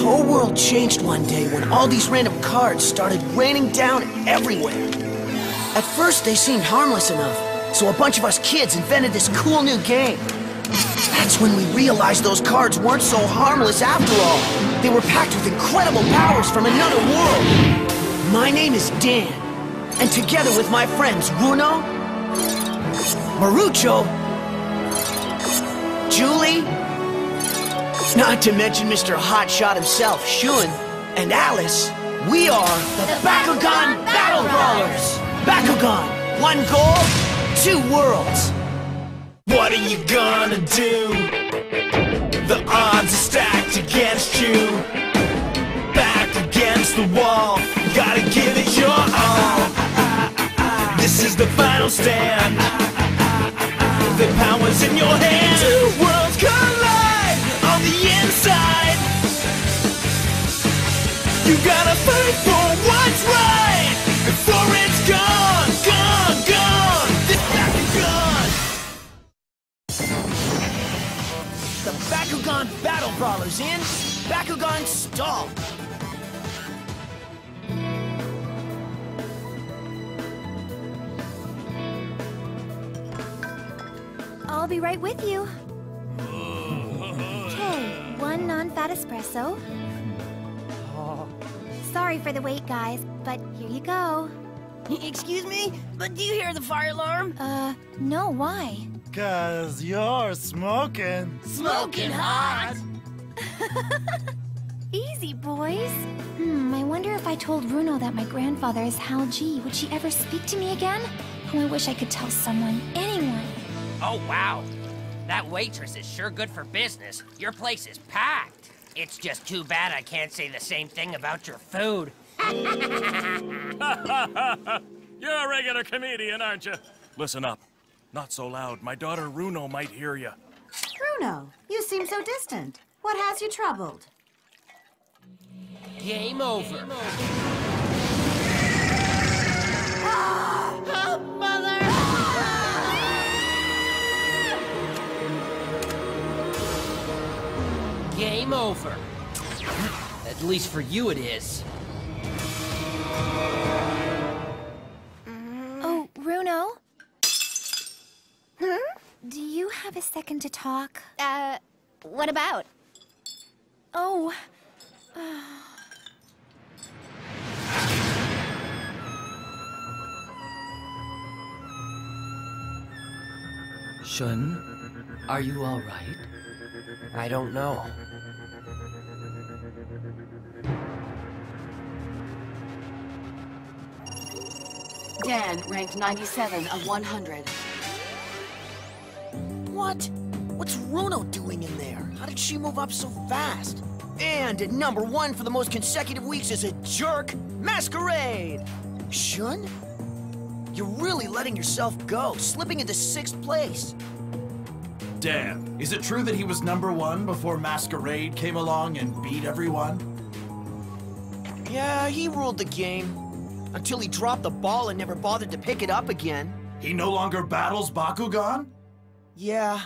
whole world changed one day when all these random cards started raining down everywhere. At first, they seemed harmless enough, so a bunch of us kids invented this cool new game. That's when we realized those cards weren't so harmless after all. They were packed with incredible powers from another world. My name is Dan, and together with my friends Bruno, Marucho, Julie, not to mention Mr. Hotshot himself, Shun, and Alice, we are the Bakugan Battle Brawlers! Bakugan, one goal, 2 worlds. What are you gonna do? The odds are stacked against you. Back against the wall, gotta give it your all. This is the final stand. The power's in your hand. 2 worlds collide on the inside. You gotta fight for what's right before it's gone, gone, gone. This Bakugan. The Bakugan Battle Brawlers in Bakugan Stall. I'll be right with you. Okay, 1 non-fat espresso. Sorry for the wait, guys, but here you go. Excuse me, but do you hear the fire alarm? No, why? 'Cause you're smoking. Smoking hot! Easy, boys. I wonder if I told Bruno that my grandfather is Hal G, would she ever speak to me again? Oh, I wish I could tell someone, anyone. Oh, wow. That waitress is sure good for business. Your place is packed. It's just too bad I can't say the same thing about your food. You're a regular comedian, aren't you? Listen up. Not so loud. My daughter Runo might hear you. Bruno, you seem so distant. What has you troubled? Game over. Help, Mother! Game over. At least for you it is. Oh, Bruno? Do you have a second to talk? What about? Oh. Shun, are you all right? I don't know. Dan ranked 97 of 100. What? What's Runo doing in there? How did she move up so fast? And at number 1 for the most consecutive weeks is a jerk, Masquerade! Shun? You're really letting yourself go, slipping into 6th place. Dan, is it true that he was number 1 before Masquerade came along and beat everyone? Yeah, he ruled the game. Until he dropped the ball and never bothered to pick it up again. He no longer battles Bakugan? Yeah.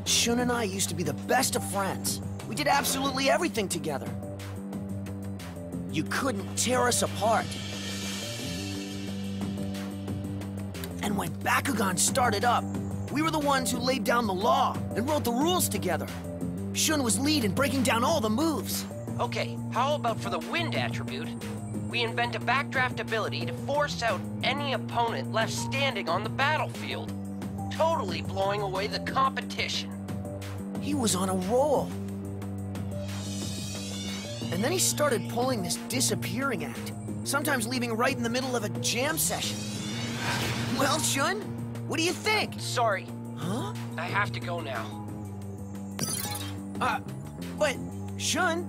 Shun and I used to be the best of friends. We did absolutely everything together. You couldn't tear us apart. And when Bakugan started up, we were the ones who laid down the law and wrote the rules together. Shun was lead in breaking down all the moves. Okay, how about for the wind attribute? We invent a backdraft ability to force out any opponent left standing on the battlefield, totally blowing away the competition. He was on a roll. And then he started pulling this disappearing act, sometimes leaving right in the middle of a jam session. Well, Shun, what do you think? Sorry. Huh? I have to go now. But, Shun...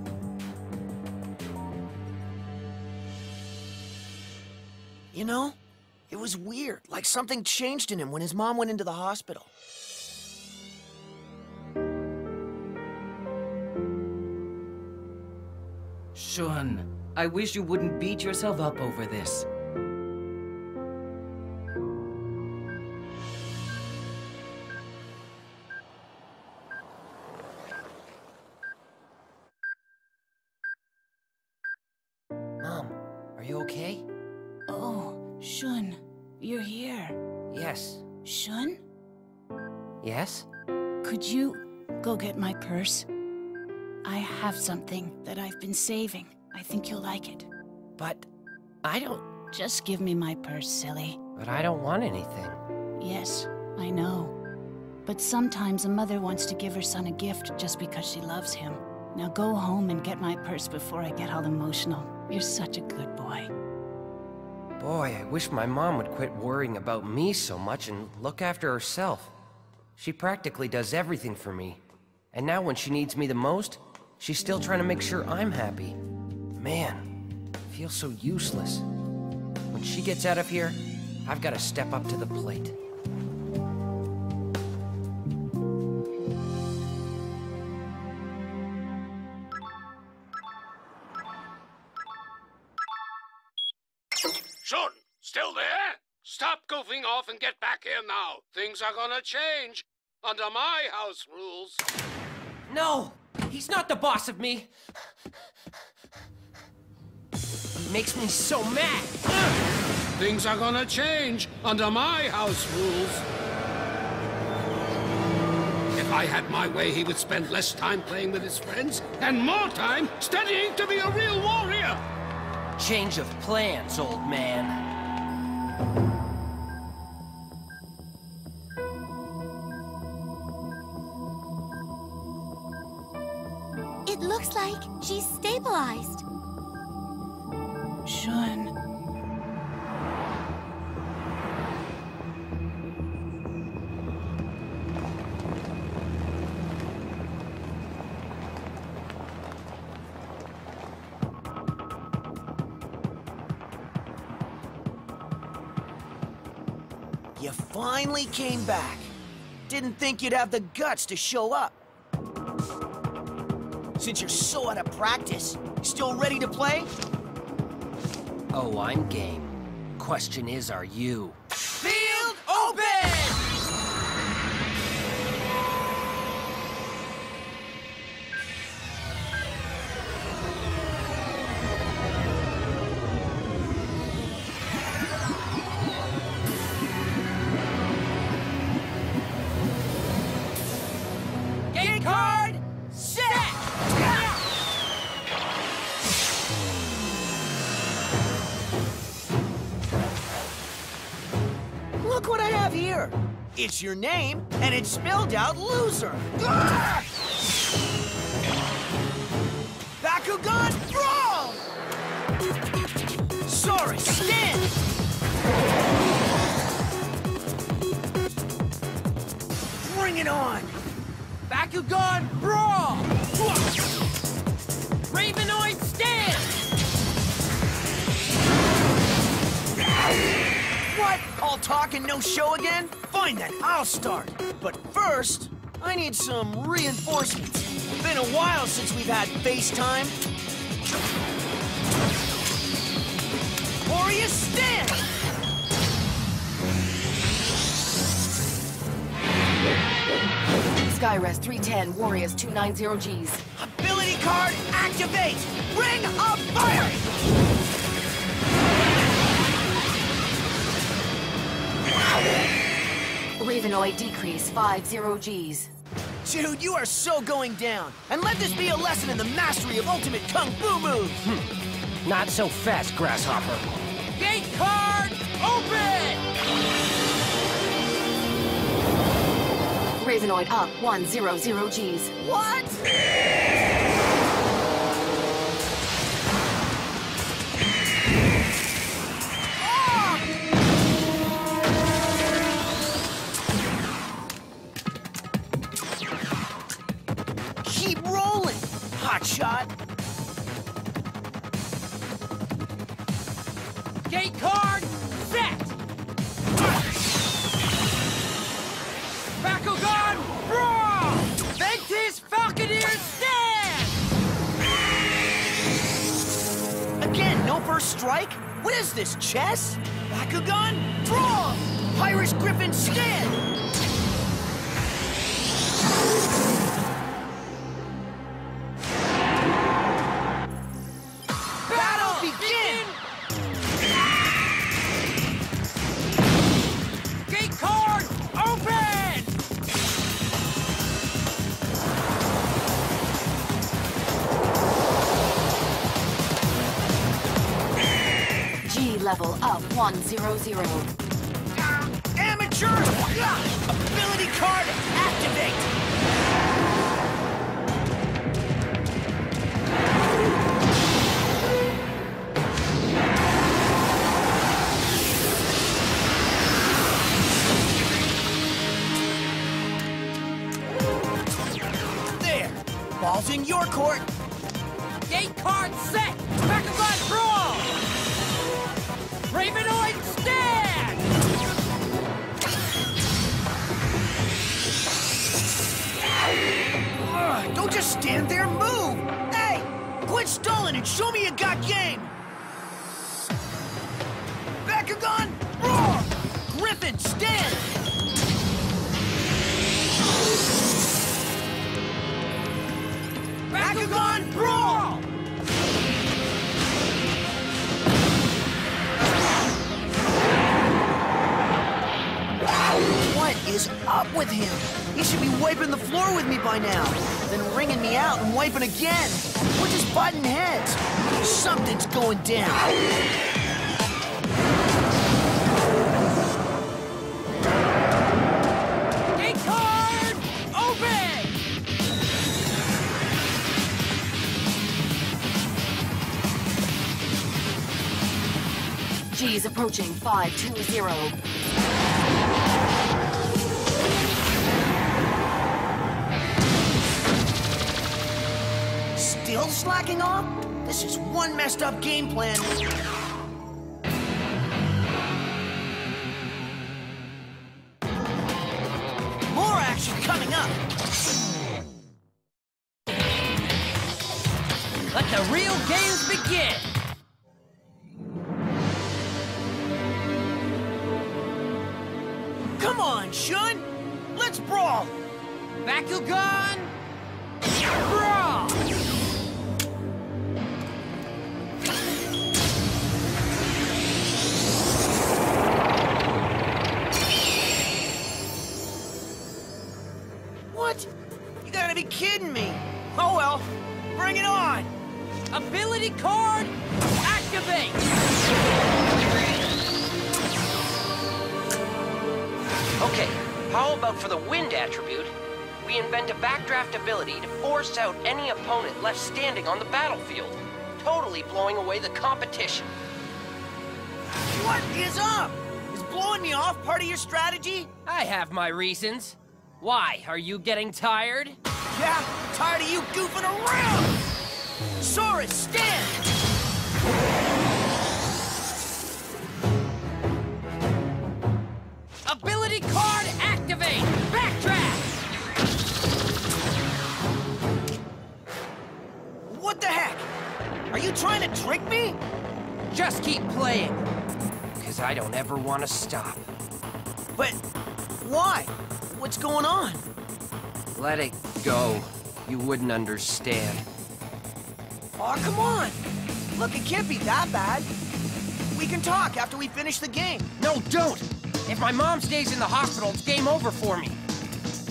You know, it was weird, like something changed in him when his mom went into the hospital. Shun, I wish you wouldn't beat yourself up over this. Are you okay? Oh, Shun, you're here. Yes. Shun? Yes? Could you go get my purse? I have something that I've been saving. I think you'll like it. But I don't... Just give me my purse, silly. But I don't want anything. Yes, I know. But sometimes a mother wants to give her son a gift just because she loves him. Now go home and get my purse before I get all emotional. You're such a good boy. Boy, I wish my mom would quit worrying about me so much and look after herself. She practically does everything for me. And now when she needs me the most, she's still trying to make sure I'm happy. Man, I feel so useless. When she gets out of here, I've got to step up to the plate. Shun, still there? Stop goofing off and get back here now. Things are gonna change. Under my house rules. No! He's not the boss of me! He makes me so mad! Things are gonna change under my house rules. If I had my way, he would spend less time playing with his friends and more time studying to be a real warrior. Change of plans, old man. It looks like she's stabilized. Shun. You finally came back. Didn't think you'd have the guts to show up. Since you're so out of practice, still ready to play? Oh, I'm game. Question is, are you? Field open! Game card! Set! Look what I have here. It's your name, and it's spelled out loser. Ah! Bakugan, throw! Sorry, stand! Bring it on! Bakugan, brawl! Ravenoid, stand! What? All talk and no show again? Fine then, I'll start. But first, I need some reinforcements. Been a while since we've had FaceTime. Warriors, stand! Skyres 310, Warriors 290 Gs. Ability card, activate! Ring of Fire! Ravenoid decrease 50 Gs. Dude, you are so going down. And let this be a lesson in the mastery of ultimate kung fu moves. Not so fast, Grasshopper. Gate card, open! Ravenoid up 100 Gs. What? Keep rolling, hotshot. Gate card, set! Bakugan, brawl! Ventus Falconeer, stand! Again, no first strike? What is this, chess? Bakugan, draw! Irish Griffin, stand! Battle begin! level up 100. Amateur! Ability card activate! There! Ball's in your court! Gate card set! Bakugan brawl! Ravenoid stand! Don't just stand there, move! Hey! Quit stalling and show me you got game! Bakugan, roar! Griffin, stand! Bakugan, brawl! What is up with him? He should be wiping the floor with me by now. Then ringing me out and wiping again. We're just butting heads. Something's going down. Gate card open! G's approaching 520. Still slacking off? This is one messed up game plan. More action coming up. Let the real games begin! Come on, Shun! Let's brawl! Bakugan brawl! What? You gotta be kidding me! Oh well, bring it on! Ability card activate! Okay, how about for the wind attribute, we invent a backdraft ability to force out any opponent left standing on the battlefield, totally blowing away the competition. What is up? Is blowing me off part of your strategy? I have my reasons. Why, are you getting tired? Yeah, tired of you goofing around! Saurus, stand! Ability card activate! Backdraft! What the heck? Are you trying to trick me? Just keep playing. Because I don't ever want to stop. But why? What's going on? Let it go. You wouldn't understand. Aw, come on! Look, it can't be that bad. We can talk after we finish the game. No, don't! If my mom stays in the hospital, it's game over for me.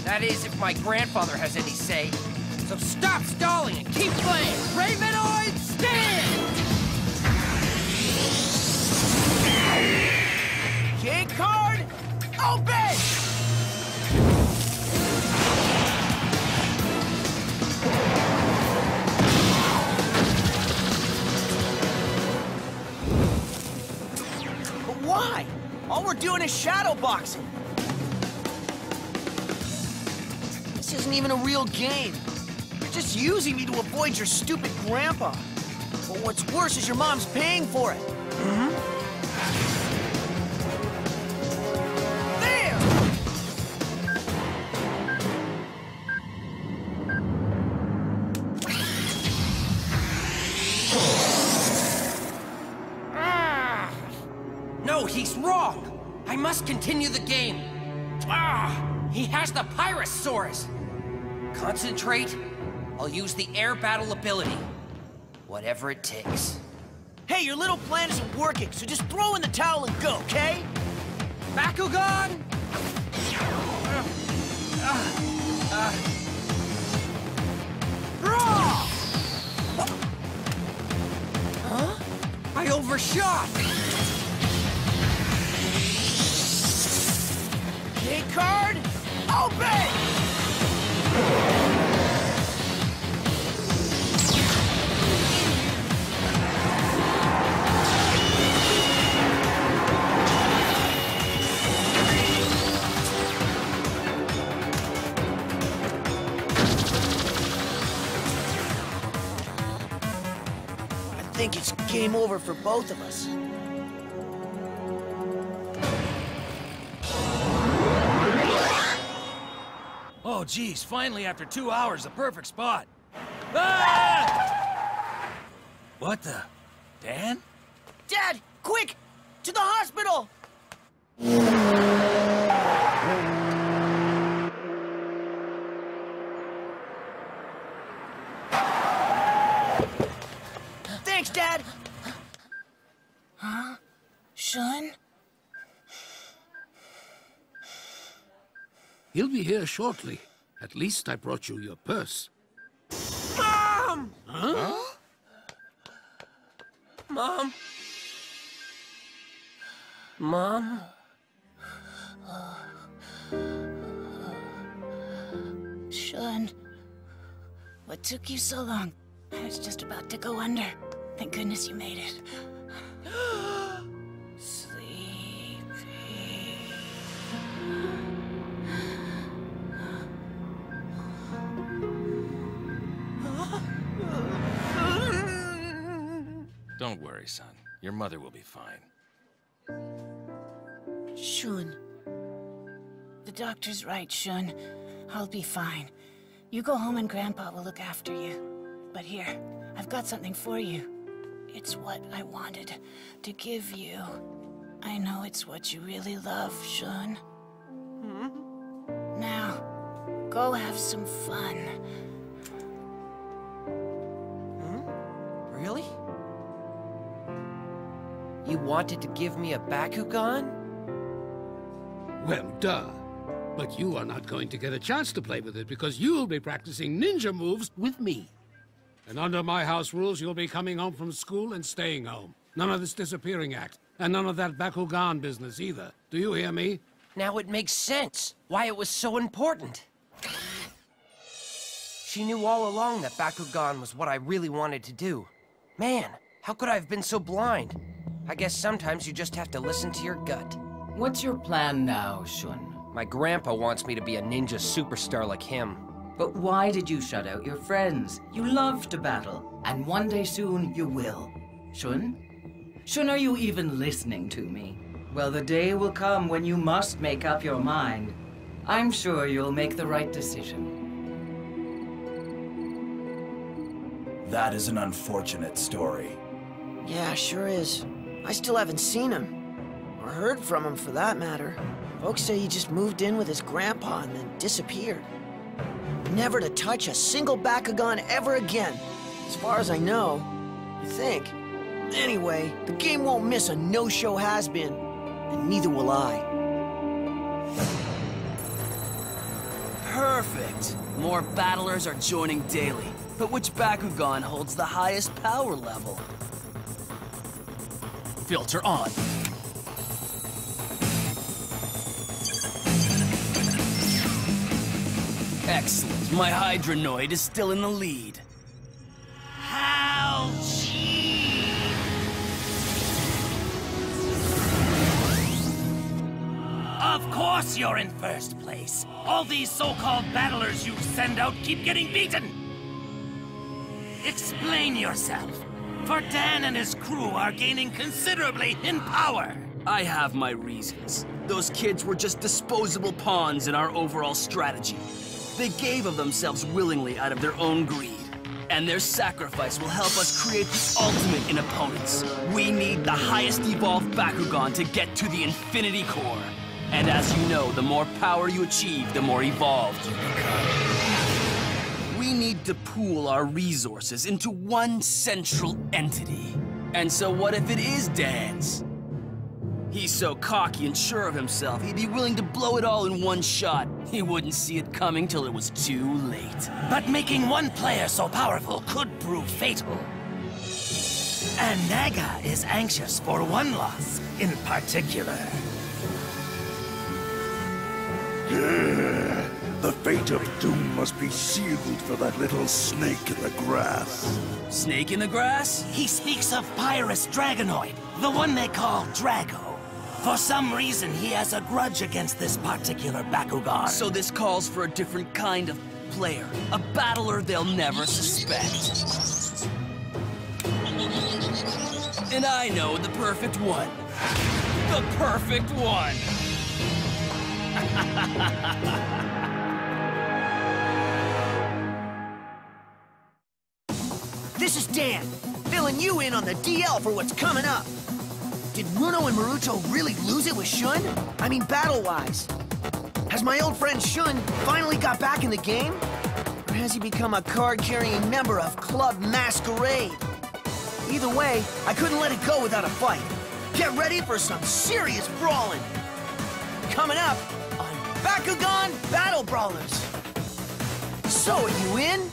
That is, if my grandfather has any say. So stop stalling and keep playing! Ravenoid stand! Gate card, open! But why? All we're doing is shadow boxing. This isn't even a real game. You're just using me to avoid your stupid grandpa. But what's worse is your mom's paying for it. No, he's wrong! I must continue the game. He has the Pyrosaurus! Concentrate. I'll use the air battle ability. Whatever it takes. Hey, your little plan isn't working, so just throw in the towel and go, okay? Bakugan! Brawl! I overshot! card, open! I think it's game over for both of us. Oh, geez, finally, after 2 hours, the perfect spot. Ah! What the? Dan? Dad, quick! To the hospital! Thanks, Dad! Huh? Shun? He'll be here shortly. At least I brought you your purse. Mom! Huh? Mom? Mom? Shun, what took you so long? I was just about to go under. Thank goodness you made it. Sleepy. Don't worry, son. Your mother will be fine. Shun. The doctor's right, Shun. I'll be fine. You go home and Grandpa will look after you. But here, I've got something for you. It's what I wanted to give you. I know it's what you really love, Shun. Now, go have some fun. Really? You wanted to give me a Bakugan? Well, duh. But you are not going to get a chance to play with it because you'll be practicing ninja moves with me. And under my house rules, you'll be coming home from school and staying home. None of this disappearing act. And none of that Bakugan business either. Do you hear me? Now it makes sense why it was so important. She knew all along that Bakugan was what I really wanted to do. Man, how could I have been so blind? I guess sometimes you just have to listen to your gut. What's your plan now, Shun? My grandpa wants me to be a ninja superstar like him. But why did you shut out your friends? You love to battle, and one day soon you will. Shun? Shun, are you even listening to me? Well, the day will come when you must make up your mind. I'm sure you'll make the right decision. That is an unfortunate story. Yeah, sure is. I still haven't seen him. Or heard from him, for that matter. Folks say he just moved in with his grandpa and then disappeared. Never to touch a single Bakugan ever again. As far as I know. I think. Anyway, the game won't miss a no-show has-been. And neither will I. Perfect! More battlers are joining daily. But which Bakugan holds the highest power level? Filter on. Excellent. My Hydronoid is still in the lead. Of course you're in first place. All these so-called battlers you send out keep getting beaten. Explain yourself. For Dan and his crew are gaining considerably in power. I have my reasons. Those kids were just disposable pawns in our overall strategy. They gave of themselves willingly out of their own greed. And their sacrifice will help us create the ultimate in opponents. We need the highest evolved Bakugan to get to the Infinity Core. And as you know, the more power you achieve, the more evolved you become. We need to pool our resources into one central entity. And so what if it is Dan's? He's so cocky and sure of himself, he'd be willing to blow it all in one shot. He wouldn't see it coming till it was too late. But making one player so powerful could prove fatal. And Naga is anxious for one loss in particular. The fate of doom must be sealed for that little snake in the grass. Snake in the grass? He speaks of Pyrus Dragonoid, the one they call Drago. For some reason, he has a grudge against this particular Bakugan. So this calls for a different kind of player. A battler they'll never suspect. And I know the perfect one. The perfect one! This is Dan, filling you in on the DL for what's coming up. Did Runo and Marucho really lose it with Shun? I mean, battle-wise. Has my old friend Shun finally got back in the game? Or has he become a card-carrying member of Club Masquerade? Either way, I couldn't let it go without a fight. Get ready for some serious brawling. Coming up on Bakugan Battle Brawlers. So, are you in?